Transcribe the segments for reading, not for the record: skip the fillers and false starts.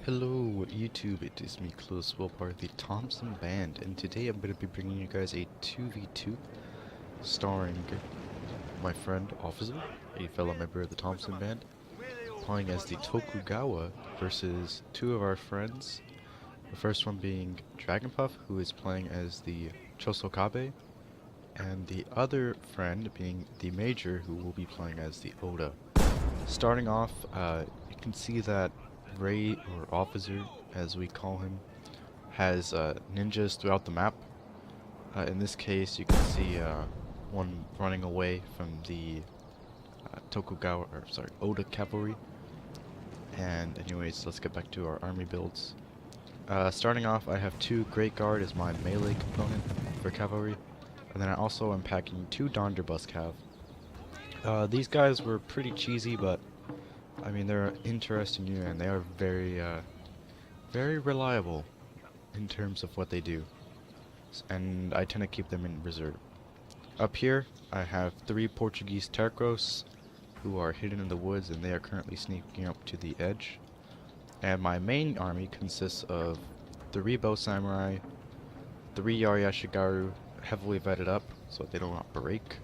Hello YouTube, it is me Close part of the Thompson Band, and today I'm going to be bringing you guys a 2v2 starring my friend Officer, a fellow member of the Thompson Band, playing as the Tokugawa versus two of our friends. The first one being Dragonpuff, who is playing as the Chosokabe, and the other friend being the Major, who will be playing as the Oda. Starting off, you can see that Ray, or Officer as we call him, has ninjas throughout the map. In this case, you can see one running away from the Oda cavalry. And anyways, let's get back to our army builds. Starting off, I have two Great Guard as my melee component for cavalry, and then I also am packing two Donderbus cav. These guys were pretty cheesy, but I mean, they're an interesting unit, and they are very reliable in terms of what they do. And I tend to keep them in reserve. Up here, I have three Portuguese Tercos, who are hidden in the woods, and they are currently sneaking up to the edge. And my main army consists of three Bow Samurai, three Yari-Ashigaru, heavily vetted up, so they do not break.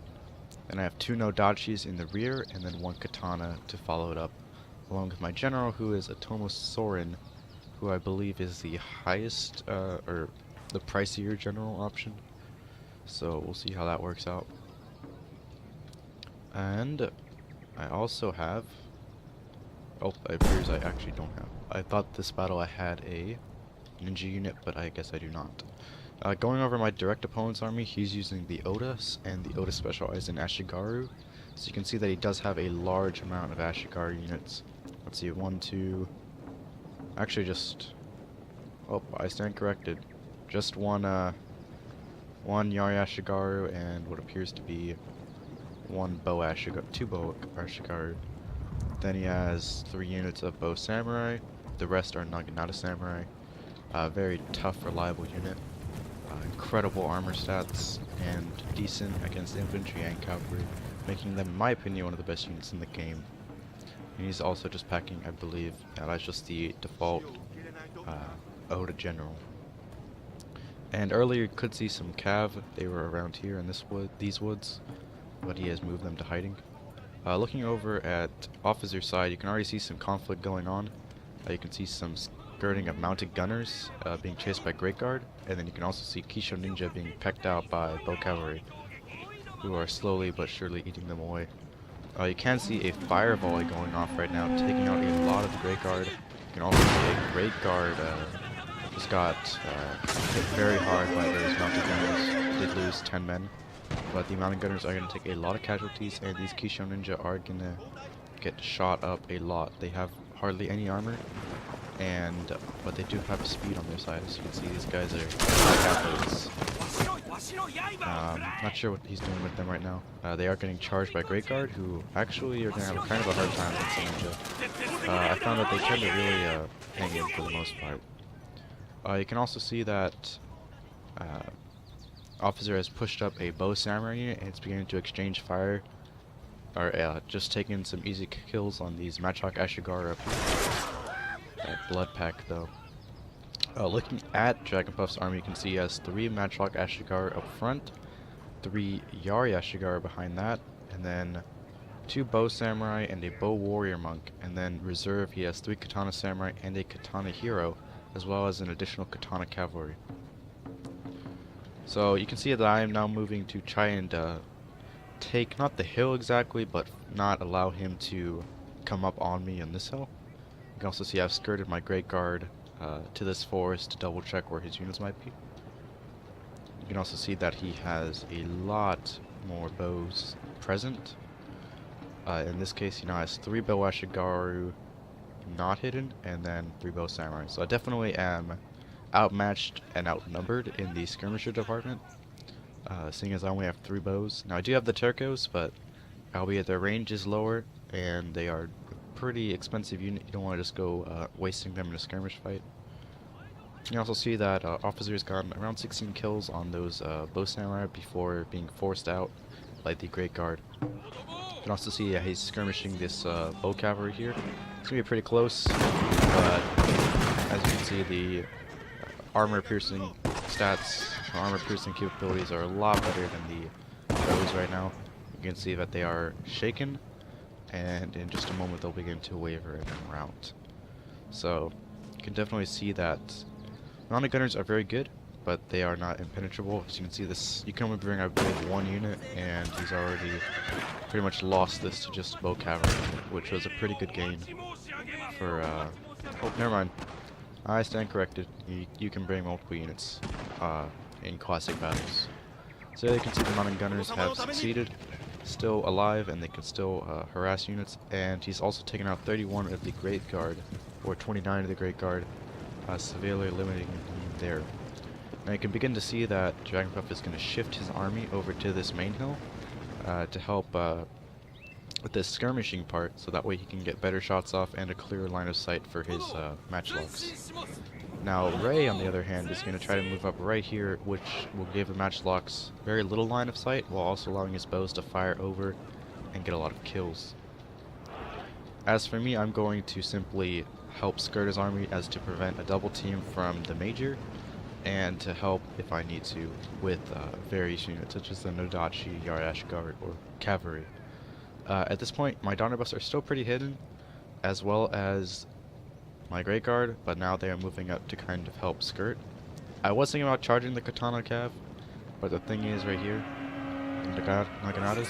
And I have two Nodachis in the rear, and then one Katana to follow it up, along with my general, who is Otomo Sorin, who I believe is the highest, or the pricier general option. So we'll see how that works out. And I also have... oh, it appears I actually don't have. I thought this battle I had a ninja unit, but I guess I do not. Going over my direct opponent's army, he's using the Odas, and the Oda specialized in Ashigaru. So you can see that he does have a large amount of Ashigaru units. Let's see, one, two... actually just... oh, I stand corrected. Just one Yari Ashigaru and what appears to be one Bow Ashigaru, two Bow Ashigaru. Then he has three units of Bow Samurai. The rest are Naginata Samurai. Very tough, reliable unit. Incredible armor stats and decent against infantry and cavalry, making them, in my opinion, one of the best units in the game. And he's also just packing, I believe, that's just the default Oda General. And earlier you could see some cav. They were around here in these woods, but he has moved them to hiding. Looking over at Officer's side, you can already see some conflict going on. You can see some skirting of mounted gunners being chased by Great Guard, and then you can also see Kisho Ninja being pecked out by Bow Cavalry, who are slowly but surely eating them away. You can see a fire volley going off right now, taking out a lot of the Great Guard. You can also see a Great Guard just got hit very hard by those mounted gunners. Did lose 10 men, but the mounted gunners are going to take a lot of casualties, and these Kisho Ninja are going to get shot up a lot. They have hardly any armor, but they do have speed on their side. As you can see, these guys are athletes. Not sure what he's doing with them right now. They are getting charged by Great Guard, who actually are going to have kind of a hard time against Ninja. I found that they tend to really hang in for the most part. You can also see that Officer has pushed up a Bow Samurai unit, and it's beginning to exchange fire, or just taking some easy kills on these Matchlock Ashigaru up here. Blood pack though. Looking at Dragonpuff's army, you can see he has three Matchlock Ashigaru up front, three Yari Ashigaru behind that, and then two Bow Samurai and a Bow Warrior Monk. And then reserve, he has three Katana Samurai and a Katana Hero, as well as an additional Katana Cavalry. So you can see that I am now moving to try and take, not the hill exactly, but not allow him to come up on me on this hill. You can also see I've skirted my Great Guard to this forest to double check where his units might be. You can also see that he has a lot more bows present. In this case, he now has three Bow Ashigaru not hidden, and then three Bow Samurai. So I definitely am outmatched and outnumbered in the skirmisher department, seeing as I only have three bows. Now I do have the Tercos, but albeit their range is lower, and they are pretty expensive unit. You don't want to just go wasting them in a skirmish fight. You can also see that Officer's gotten around 16 kills on those Bow Samurai before being forced out by the Great Guard. You can also see he's skirmishing this Bow Cavalry here. It's going to be pretty close, but As you can see, the armor piercing stats, armor piercing capabilities are a lot better than the bows right now. You can see that they are shaken, and in just a moment they'll begin to waver and then rout. So you can definitely see that mounted gunners are very good, but they are not impenetrable. As you can see, this you can only bring, I believe, one unit, and he's already pretty much lost this to just bow cavalry, which was a pretty good gain for, oh, never mind. I stand corrected. You can bring multiple units in classic battles. So you can see the mounted gunners have succeeded, still alive, and they can still harass units, and he's also taken out 31 of the Great Guard, or 29 of the Great Guard, severely limiting him there. Now you can begin to see that Dragonpuff is going to shift his army over to this main hill to help with this skirmishing part, so that way he can get better shots off and a clearer line of sight for his matchlocks. Now Ray, on the other hand, is going to try to move up right here, which will give the matchlocks very little line of sight, while also allowing his bows to fire over and get a lot of kills. As for me, I'm going to simply help skirt his army as to prevent a double team from the major, and to help, if I need to, with various units such as the Nodachi, Yarash Guard, or Cavalry. At this point, my Donnerbusts are still pretty hidden, as well as my Great Guard, but now they are moving up to kind of help skirt. I was thinking about charging the Katana Cav, but the thing is right here, Naganatas.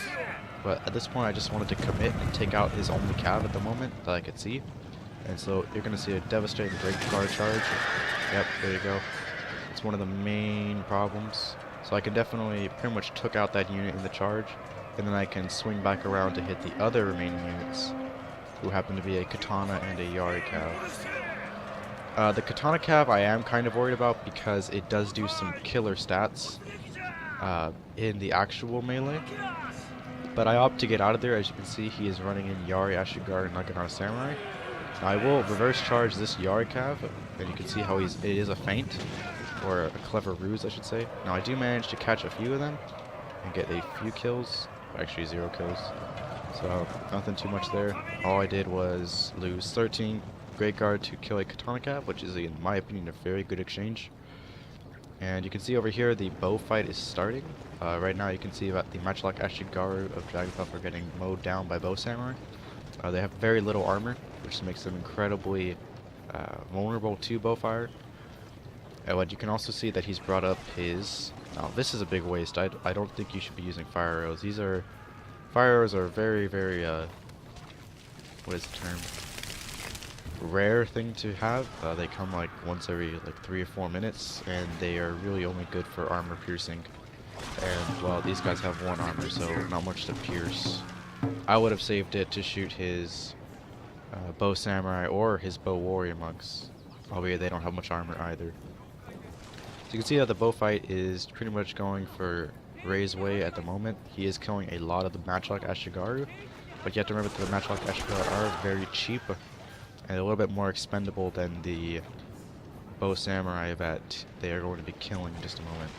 But at this point, I just wanted to commit and take out his only Cav at the moment that I could see. And so you're going to see a devastating Great Guard charge. Yep, there you go. It's one of the main problems. So I can definitely pretty much took out that unit in the charge, and then I can swing back around to hit the other remaining units, who happen to be a Katana and a Yari Cav. The Katana Cav I am kind of worried about because it does do some killer stats in the actual melee. But I opt to get out of there. As you can see, he is running in Yari, Ashigar, and Naginata Samurai. Now I will reverse charge this Yari Cav, and you can see how it is a feint, or a clever ruse I should say. Now I do manage to catch a few of them, and get a few kills, actually 0 kills. So nothing too much there. All I did was lose 13 Great Guard to kill a Katana Cav, which is, in my opinion, a very good exchange. And you can see over here the bow fight is starting. Right now you can see that the Matchlock Ashigaru of Dragonpuff are getting mowed down by bow samurai. They have very little armor, which makes them incredibly vulnerable to bow fire. But you can also see that he's brought up his... Now this is a big waste. I don't think you should be using fire arrows. Fire arrows are very, very, what is the term? Rare thing to have. They come like once every like 3 or 4 minutes, and they are really only good for armor piercing. And well, these guys have 1 armor, so not much to pierce. I would have saved it to shoot his bow samurai or his bow warrior monks, albeit they don't have much armor either. So you can see that the bow fight is pretty much going for Ray's way at the moment. He is killing a lot of the Matchlock Ashigaru, but you have to remember that the Matchlock Ashigaru are very cheap and a little bit more expendable than the bow samurai that they are going to be killing in just a moment.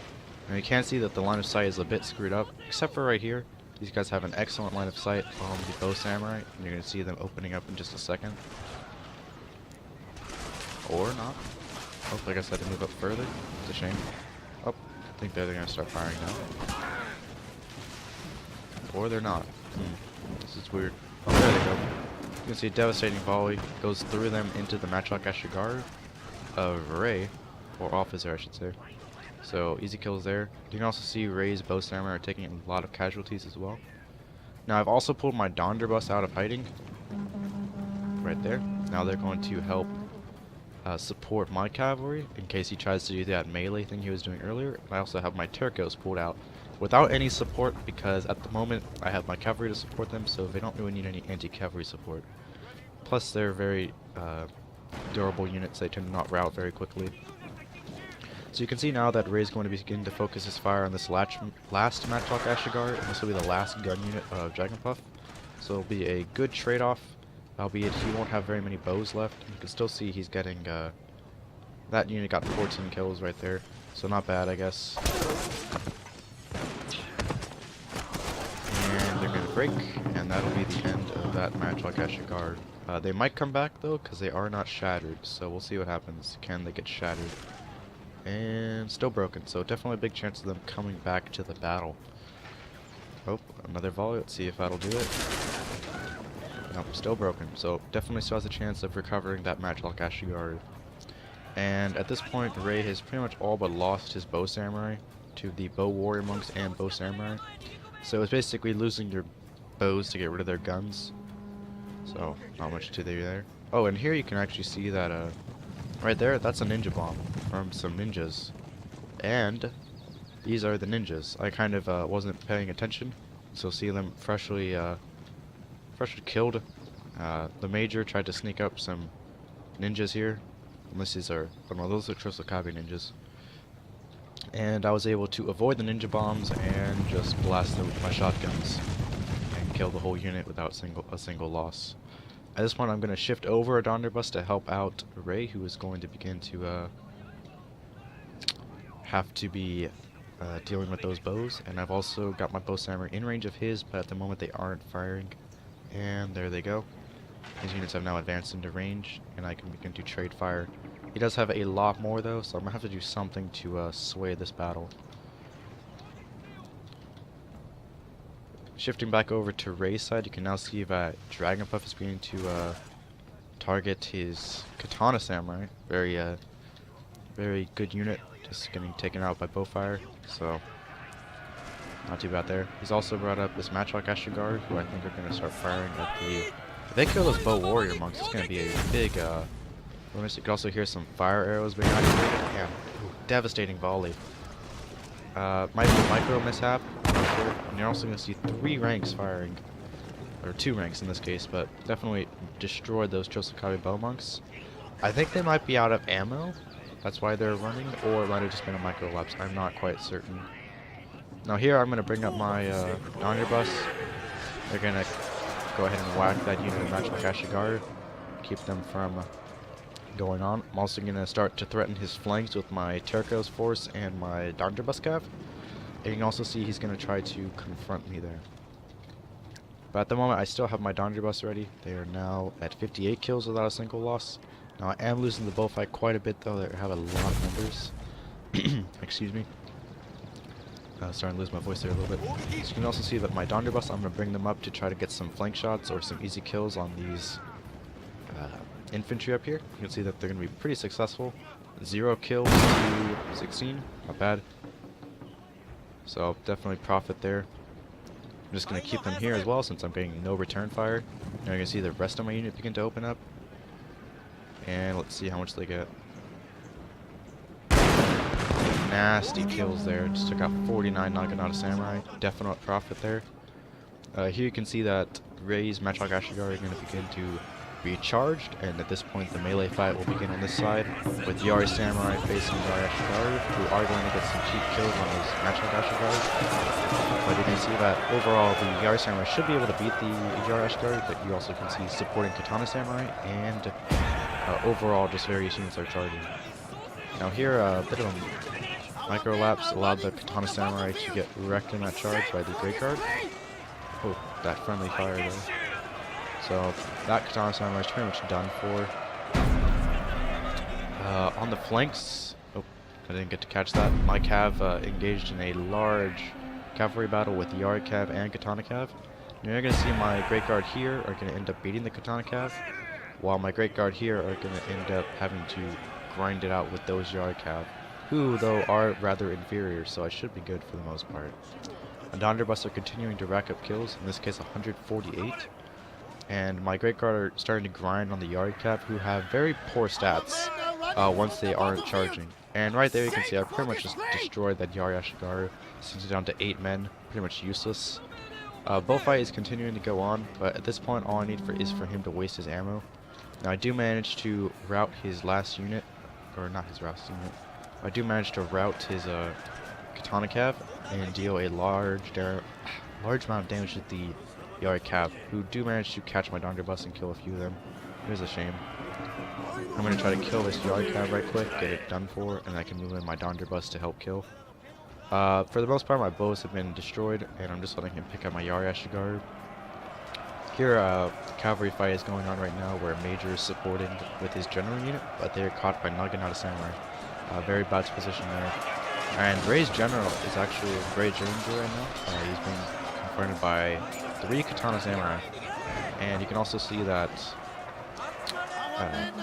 And you can see that the line of sight is a bit screwed up, except for right here. These guys have an excellent line of sight on the bow samurai, and you're going to see them opening up in just a second. Or not. Oh, I guess I had to move up further. It's a shame. Oh, I think they're going to start firing now. Or they're not. This is weird. Oh, there they go. You can see a devastating volley goes through them into the Matchlock Ashigaru of Ray, or officer I should say. So easy kills there. You can also see Ray's bow samurai are taking a lot of casualties as well. Now I've also pulled my Donderbus out of hiding. Right there. Now they're going to help support my cavalry in case he tries to do that melee thing he was doing earlier. I also have my Turcos pulled out without any support because at the moment I have my cavalry to support them, so they don't really need any anti-cavalry support. Plus they're very durable units, they tend to not rout very quickly. So you can see now that Ray's going to begin to focus his fire on this last Matchlock Ashigar, and this will be the last gun unit of Dragonpuff. So it'll be a good trade-off, albeit he won't have very many bows left. You can still see he's getting, that unit got 14 kills right there, so not bad I guess. And they're going to break, and that'll be the end of that match like Ashigar. They might come back though, because they are not shattered, so we'll see what happens. Can they get shattered? And still broken, so definitely a big chance of them coming back to the battle. Oh, another volley. Let's see if that'll do it. Nope, still broken, so definitely still has a chance of recovering that match like Ashigar. And at this point, Ray has pretty much all but lost his bow samurai to the bow warrior monks and bow samurai. So it's basically losing your bows to get rid of their guns. So not much to do there. Oh, and here you can actually see that right there, that's a ninja bomb from some ninjas. And these are the ninjas. I kind of wasn't paying attention, so see them freshly killed. The major tried to sneak up some ninjas here. Unless these are, oh no, those are Chosokabe ninjas. And I was able to avoid the ninja bombs and just blast them with my shotguns and kill the whole unit without a single loss. At this point, I'm going to shift over a Donderbus to help out Ray, who is going to begin to have to be dealing with those bows. And I've also got my bow samurai in range of his, but at the moment they aren't firing. And there they go. His units have now advanced into range, and I can begin to trade fire. He does have a lot more though, so I'm going to have to do something to sway this battle. Shifting back over to Ray's side, you can now see that Dragon Puff is beginning to target his Katana Samurai. Very good unit, just getting taken out by bowfire, so not too bad there. He's also brought up this Matchlock Ashigar, who I think are going to start firing at the... If they kill those bow warrior monks, it's going to be a big bonus. You can also hear some fire arrows being activated. Yeah, devastating volley. Might be a micro mishap, I'm not sure. And you're also going to see 3 ranks firing, or 2 ranks in this case, but definitely destroyed those Chosokabe bow monks. I think they might be out of ammo, that's why they're running, or it might have just been a micro lapse. I'm not quite certain. Now here I'm going to bring up my Donderbus. They're going to go ahead and whack that unit of Matchlock Ashigar, keep them from going on. I'm also going to start to threaten his flanks with my Turco's force and my Donderbus cav. And you can also see he's going to try to confront me there. But at the moment I still have my Donderbus ready. They are now at 58 kills without a single loss. Now I am losing the bullfight quite a bit though. They have a lot of numbers. Excuse me. Starting to lose my voice there a little bit. So you can also see that my Donderbus, I'm going to bring them up to try to get some flank shots or some easy kills on these infantry up here. You can see that they're going to be pretty successful. 0 kills to 16, not bad. So definitely profit there. I'm just going to keep them here as well since I'm getting no return fire. Now you can see the rest of my unit begin to open up. And let's see how much they get. Nasty kills there. Just took out 49 Naginata Samurai. Definite profit there. Here you can see that Ray's Matchlock Ashigar are going to begin to be charged, and at this point the melee fight will begin on this side with Yari Samurai facing Yari Ashigar, who are going to get some cheap kills on those Matchlock Ashigar. But you can see that overall the Yari Samurai should be able to beat the Yari Ashigar, but you also can see supporting Katana Samurai, and overall just various units are charging. Now here a bit of a micro lapse allowed the Katana Samurai to get wrecked in that charge by the Great Guard. Oh, that friendly fire there. So that Katana Samurai is pretty much done for. On the flanks, oh, I didn't get to catch that. My cav engaged in a large cavalry battle with Yari cav and Katana cav. And you're going to see my Great Guard here are going to end up beating the Katana cav, while my Great Guard here are going to end up having to grind it out with those Yari cav, who though are rather inferior, so I should be good for the most part. And Donderbus are continuing to rack up kills, in this case 148. And my Great Guard are starting to grind on the Yari cav, who have very poor stats once they aren't charging. And right there you can see I've pretty much just destroyed that Yari Ashigar, sinks it down to 8 men, pretty much useless. Bullfight is continuing to go on, but at this point all I need is for him to waste his ammo. Now I do manage to rout his last unit, or not his last unit, I do manage to rout his Katana cav and deal a large amount of damage to the Yari cav, who do manage to catch my Donderbus and kill a few of them. It is a shame. I'm going to try to kill this Yari cav right quick, get it done for, and I can move in my Donderbus to help kill. For the most part my bows have been destroyed, and I'm just letting him pick up my Yari Ashigar. Here, cavalry fight is going on right now where Major is supporting with his general unit, but they are caught by Naginata Samurai. Very bad position there. And Ray's general is actually in great danger right now. He's being confronted by 3 Katana Samurai. And you can also see that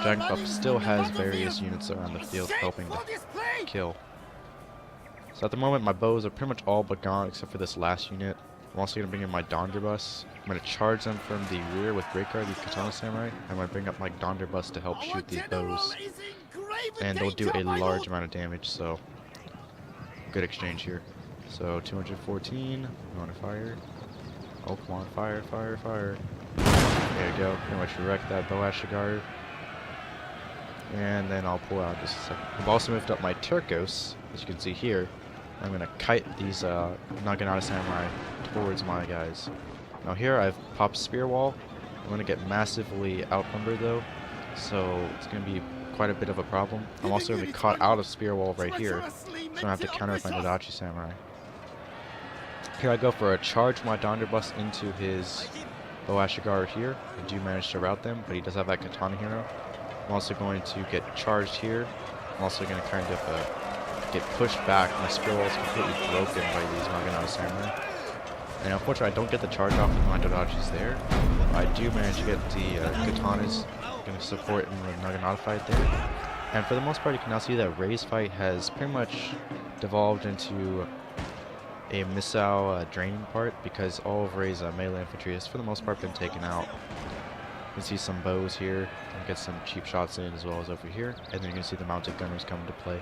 Dragon Puff still has various units around the field helping to kill. So at the moment, my bows are pretty much all but gone except for this last unit. I'm also going to bring in my Donderbus. I'm going to charge them from the rear with Great Guard, these Katana Samurai. I'm going to bring up my Donderbus to help shoot these bows. And they'll do a large amount of damage, so good exchange here. So 214, you want to fire? Oh, come on, fire, fire, fire. There you go, pretty much wreck that bow Ashigaru. And then I'll pull out just a second. I've also moved up my Turcos, as you can see here. I'm going to kite these Naginata Samurai towards my guys. Now here I've popped Spear Wall. I'm going to get massively outnumbered though, so it's going to be quite a bit of a problem. I'm also going to be caught out of Spear Wall right here, so I have to counter with my Nodachi Samurai. Here I go for a charge my Donderbus into his bow Ashigaru here. I do manage to rout them, but he does have that Katana hero. I'm also going to get charged here. I'm also going to kind of get pushed back. My Spear Wall is completely broken by these Naginata Samurai. And unfortunately I don't get the charge off with my Dodachis there. I do manage to get the Katanas going to support in the Naginata fight there. And for the most part you can now see that Ray's fight has pretty much devolved into a missile draining part because all of Ray's melee infantry has for the most part been taken out. You can see some bows here and get some cheap shots in as well as over here. And then you can see the mounted gunners come into play.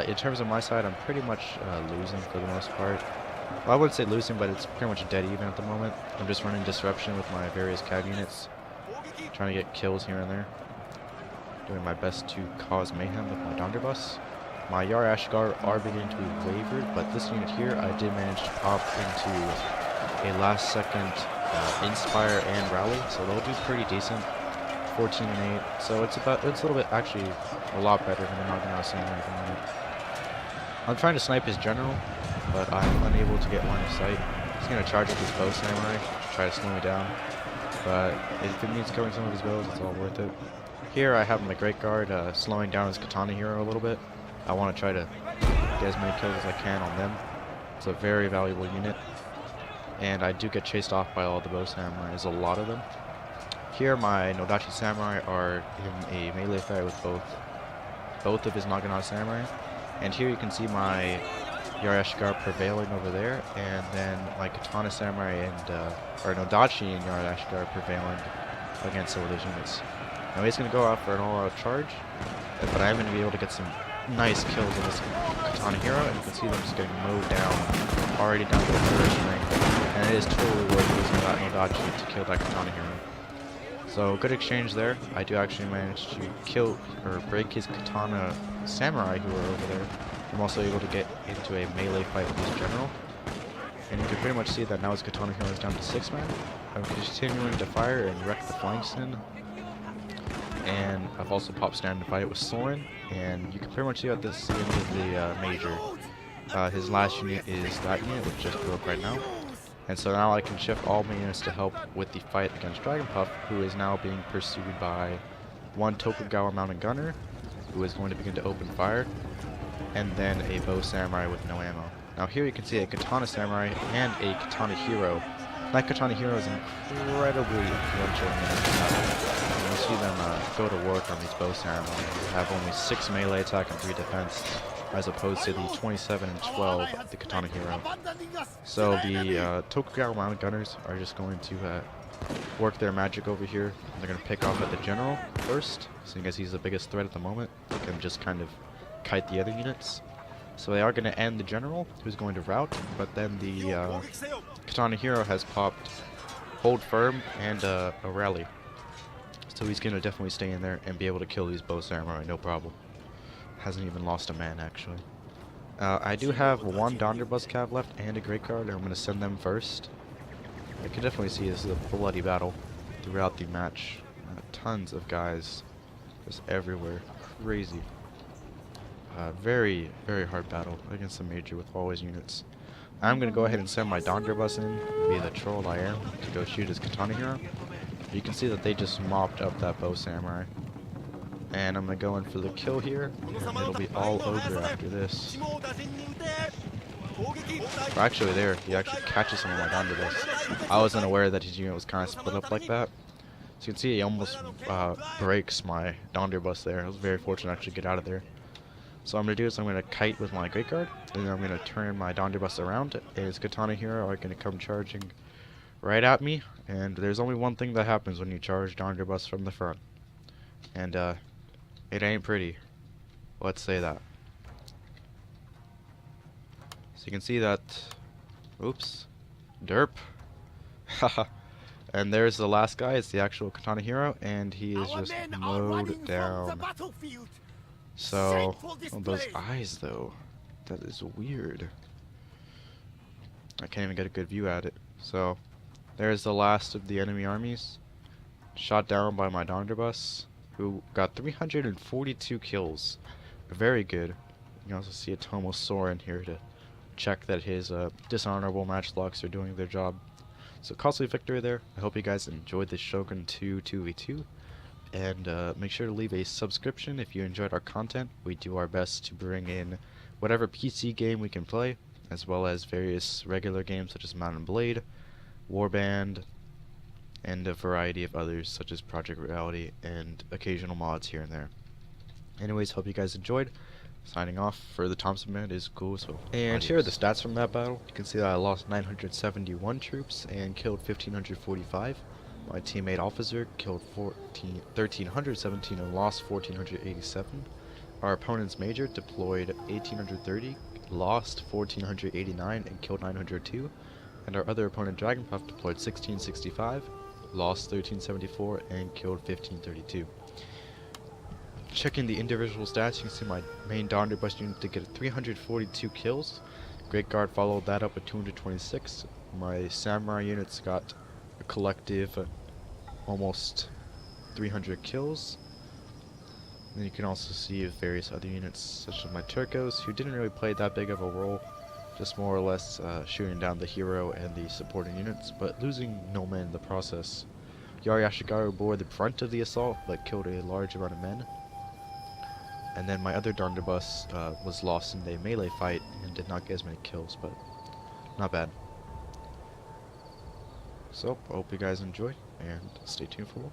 In terms of my side, I'm pretty much losing for the most part. Well, I wouldn't say losing, but it's pretty much dead even at the moment. I'm just running disruption with my various cav units, trying to get kills here and there. Doing my best to cause mayhem with my Donderbus. My Yar Ashgar are beginning to be wavered, but this unit here I did manage to pop into a last second Inspire and Rally, so they'll do pretty decent. 14 and 8, so it's a little bit, actually a lot better than the Naginata Samurai at the moment. I'm trying to snipe his general, but I'm unable to get line of sight. He's going to charge with his bow samurai to try to slow me down, but if it means killing some of his bows, it's all worth it. Here I have my Great Guard slowing down his Katana hero a little bit. I want to try to get as many kills as I can on them. It's a very valuable unit, and I do get chased off by all the bow samurai. There's a lot of them. Here my Nodachi Samurai are in a melee fight with both of his Naginata Samurai. And here you can see my Yarashgar prevailing over there, and then my Katana Samurai and or Nodachi and Yarashgar prevailing against some of those units. Now he's going to go out for an all-out charge, but I'm going to be able to get some nice kills on this Katana hero, and you can see them just getting mowed down, already down to the third string. And it is totally worth using that Nodachi to kill that Katana hero. So good exchange there. I do actually manage to kill or break his Katana Samurai who are over there. I'm also able to get into a melee fight with his general. And you can pretty much see that now his Katana hero is down to 6 men. I'm continuing to fire and wreck the flanks in. And I've also popped stand to fight with Soren. And you can pretty much see at this end of the major. His last unit is that unit, which just broke right now. And so now I can shift all my units to help with the fight against Dragon Puff, who is now being pursued by one Tokugawa mounted gunner, who is going to begin to open fire, and then a bow samurai with no ammo. Now here you can see a Katana Samurai and a Katana Hero. That Katana Hero is incredibly influential in the battle. And you'll see them go to work on these bow samurai who have only 6 melee attack and 3 defense, as opposed to the 27 and 12 of the Katana Hero. So the Tokugawa mounted gunners are just going to work their magic over here. They're going to pick off at the general first, seeing as he's the biggest threat at the moment. They can just kind of kite the other units. So they are going to end the general, who's going to rout, but then the Katana Hero has popped Hold Firm and a Rally. So he's going to definitely stay in there and be able to kill these bow samurai, no problem. Hasn't even lost a man, actually. I do have one Donderbus cav left and a Great Guard, and I'm going to send them first. I can definitely see this is a bloody battle throughout the match. Tons of guys just everywhere. Crazy. Very, very hard battle against the Major with all his units. I'm gonna go ahead and send my Donderbus in, be the troll I am, to go shoot his Katana hero. You can see that they just mopped up that bow samurai. And I'm gonna go in for the kill here, and it'll be all over after this. Or actually there, he actually catches some of my Donderbus. I wasn't aware that his unit was kind of split up like that. So you can see he almost breaks my Donderbus there. I was very fortunate to actually get out of there. So what I'm going to do is I'm going to kite with my Great Guard, and then I'm going to turn my Donderbus around, and his Katana hero are going to come charging right at me. And there's only one thing that happens when you charge Donderbus from the front. And it ain't pretty. Let's say that. So you can see that... Oops. Derp. Haha. And there's the last guy, it's the actual Katana hero, and he is just mowed down. So, oh, those eyes though, that is weird. I can't even get a good view at it. So, there's the last of the enemy armies, shot down by my Donderbus, who got 342 kills. Very good. You can also see Otomo soar in here to check that his dishonorable matchlocks are doing their job. So costly victory there. I hope you guys enjoyed this Shogun 2 2v2. And make sure to leave a subscription if you enjoyed our content. We do our best to bring in whatever PC game we can play, as well as various regular games such as Mount and Blade, Warband, and a variety of others such as Project Reality and occasional mods here and there. Anyways, hope you guys enjoyed. Signing off for the Thompson Man is cool. So, and here are the stats from that battle. You can see that I lost 971 troops and killed 1,545. My teammate officer killed 1,317 and lost 1,487. Our opponent's major deployed 1,830, lost 1,489 and killed 902. And our other opponent Dragonpuff deployed 1,665, lost 1,374 and killed 1,532. Checking the individual stats, you can see my main Donderbus unit did get 342 kills. Great Guard followed that up with 226. My Samurai units got a collective almost 300 kills. And you can also see various other units, such as my Turcos, who didn't really play that big of a role, just more or less shooting down the hero and the supporting units, but losing no men in the process. Yari Ashigaru bore the brunt of the assault, but killed a large amount of men. And then my other Donderbus was lost in a melee fight and did not get as many kills, but not bad. So, I hope you guys enjoyed, and stay tuned for more.